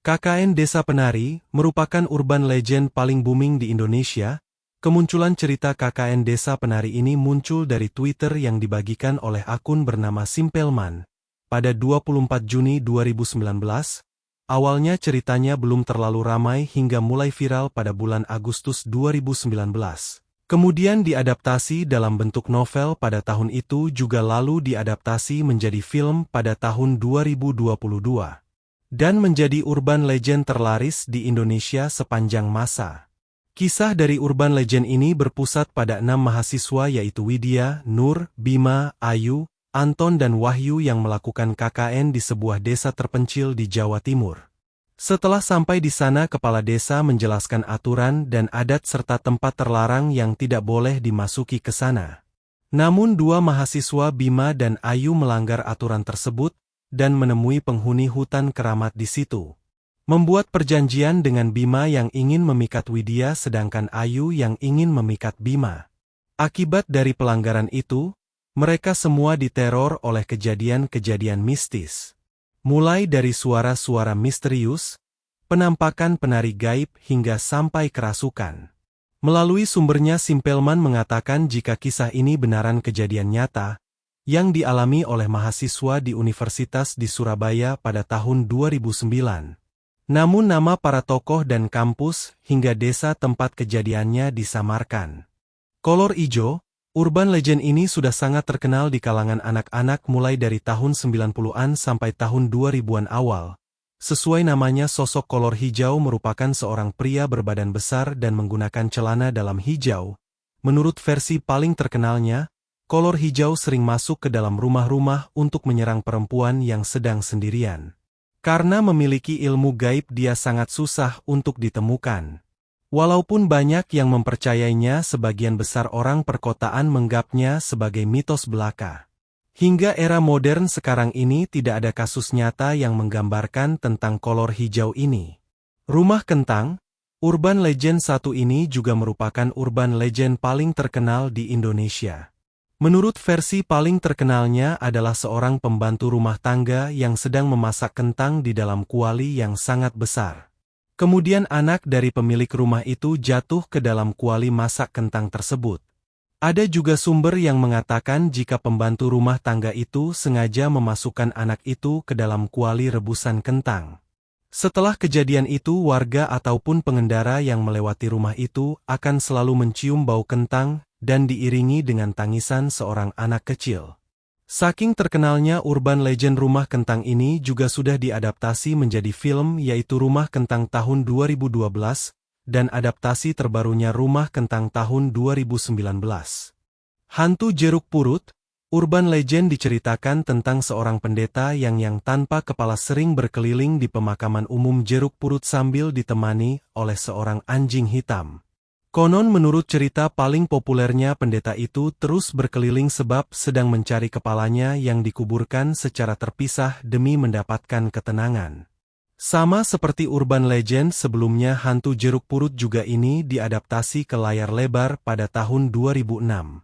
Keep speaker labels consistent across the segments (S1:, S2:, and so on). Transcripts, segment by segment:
S1: KKN Desa Penari merupakan urban legend paling booming di Indonesia. Kemunculan cerita KKN Desa Penari ini muncul dari Twitter yang dibagikan oleh akun bernama Simpelman pada 24 Juni 2019. Awalnya ceritanya belum terlalu ramai hingga mulai viral pada bulan Agustus 2019. Kemudian diadaptasi dalam bentuk novel pada tahun itu juga lalu diadaptasi menjadi film pada tahun 2022. Dan menjadi urban legend terlaris di Indonesia sepanjang masa. Kisah dari urban legend ini berpusat pada 6 mahasiswa yaitu Widya, Nur, Bima, Ayu, Anton dan Wahyu yang melakukan KKN di sebuah desa terpencil di Jawa Timur. Setelah sampai di sana kepala desa menjelaskan aturan dan adat serta tempat terlarang yang tidak boleh dimasuki ke sana. Namun 2 mahasiswa Bima dan Ayu melanggar aturan tersebut dan menemui penghuni hutan keramat di situ. Membuat perjanjian dengan Bima yang ingin memikat Widya sedangkan Ayu yang ingin memikat Bima. Akibat dari pelanggaran itu, mereka semua diteror oleh kejadian-kejadian mistis. Mulai dari suara-suara misterius, penampakan penari gaib hingga sampai kerasukan. Melalui sumbernya Simpelman mengatakan jika kisah ini benaran kejadian nyata, yang dialami oleh mahasiswa di Universitas di Surabaya pada tahun 2009. Namun nama para tokoh dan kampus hingga desa tempat kejadiannya disamarkan. Kolor Ijo, urban legend ini sudah sangat terkenal di kalangan anak-anak mulai dari tahun 90-an sampai tahun 2000-an awal. Sesuai namanya sosok kolor hijau merupakan seorang pria berbadan besar dan menggunakan celana dalam hijau. Menurut versi paling terkenalnya, kolor hijau sering masuk ke dalam rumah-rumah untuk menyerang perempuan yang sedang sendirian. Karena memiliki ilmu gaib dia sangat susah untuk ditemukan. Walaupun banyak yang mempercayainya, sebagian besar orang perkotaan menganggapnya sebagai mitos belaka. Hingga era modern sekarang ini tidak ada kasus nyata yang menggambarkan tentang kolor hijau ini. Rumah Kentang, urban legend satu ini juga merupakan urban legend paling terkenal di Indonesia. Menurut versi paling terkenalnya adalah seorang pembantu rumah tangga yang sedang memasak kentang di dalam kuali yang sangat besar. Kemudian anak dari pemilik rumah itu jatuh ke dalam kuali masak kentang tersebut. Ada juga sumber yang mengatakan jika pembantu rumah tangga itu sengaja memasukkan anak itu ke dalam kuali rebusan kentang. Setelah kejadian itu warga ataupun pengendara yang melewati rumah itu akan selalu mencium bau kentang, dan diiringi dengan tangisan seorang anak kecil. Saking terkenalnya urban legend Rumah Kentang ini juga sudah diadaptasi menjadi film yaitu Rumah Kentang tahun 2012, dan adaptasi terbarunya Rumah Kentang tahun 2019. Hantu Jeruk Purut, urban legend diceritakan tentang seorang pendeta yang tanpa kepala sering berkeliling di pemakaman umum Jeruk Purut sambil ditemani oleh seorang anjing hitam. Konon menurut cerita paling populernya pendeta itu terus berkeliling sebab sedang mencari kepalanya yang dikuburkan secara terpisah demi mendapatkan ketenangan. Sama seperti urban legend sebelumnya Hantu Jeruk Purut juga ini diadaptasi ke layar lebar pada tahun 2006.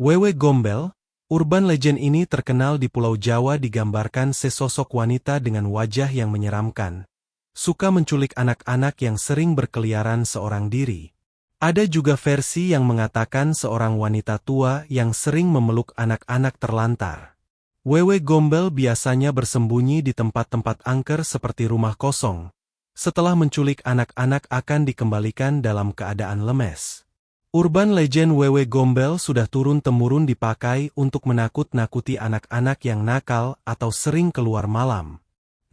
S1: Wewe Gombel, urban legend ini terkenal di Pulau Jawa digambarkan sesosok wanita dengan wajah yang menyeramkan. Suka menculik anak-anak yang sering berkeliaran seorang diri. Ada juga versi yang mengatakan seorang wanita tua yang sering memeluk anak-anak terlantar. Wewe Gombel biasanya bersembunyi di tempat-tempat angker seperti rumah kosong. Setelah menculik anak-anak akan dikembalikan dalam keadaan lemes. Urban legend Wewe Gombel sudah turun-temurun dipakai untuk menakut-nakuti anak-anak yang nakal atau sering keluar malam.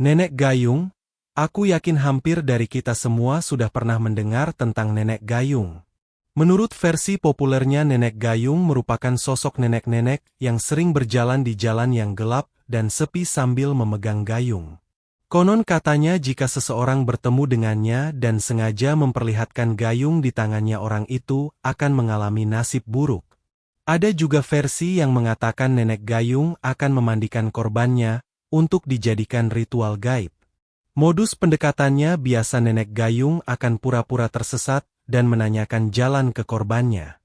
S1: Nenek Gayung. Aku yakin hampir dari kita semua sudah pernah mendengar tentang Nenek Gayung. Menurut versi populernya Nenek Gayung merupakan sosok nenek-nenek yang sering berjalan di jalan yang gelap dan sepi sambil memegang gayung. Konon katanya jika seseorang bertemu dengannya dan sengaja memperlihatkan gayung di tangannya orang itu akan mengalami nasib buruk. Ada juga versi yang mengatakan Nenek Gayung akan memandikan korbannya untuk dijadikan ritual gaib. Modus pendekatannya biasa Nenek Gayung akan pura-pura tersesat dan menanyakan jalan ke korbannya.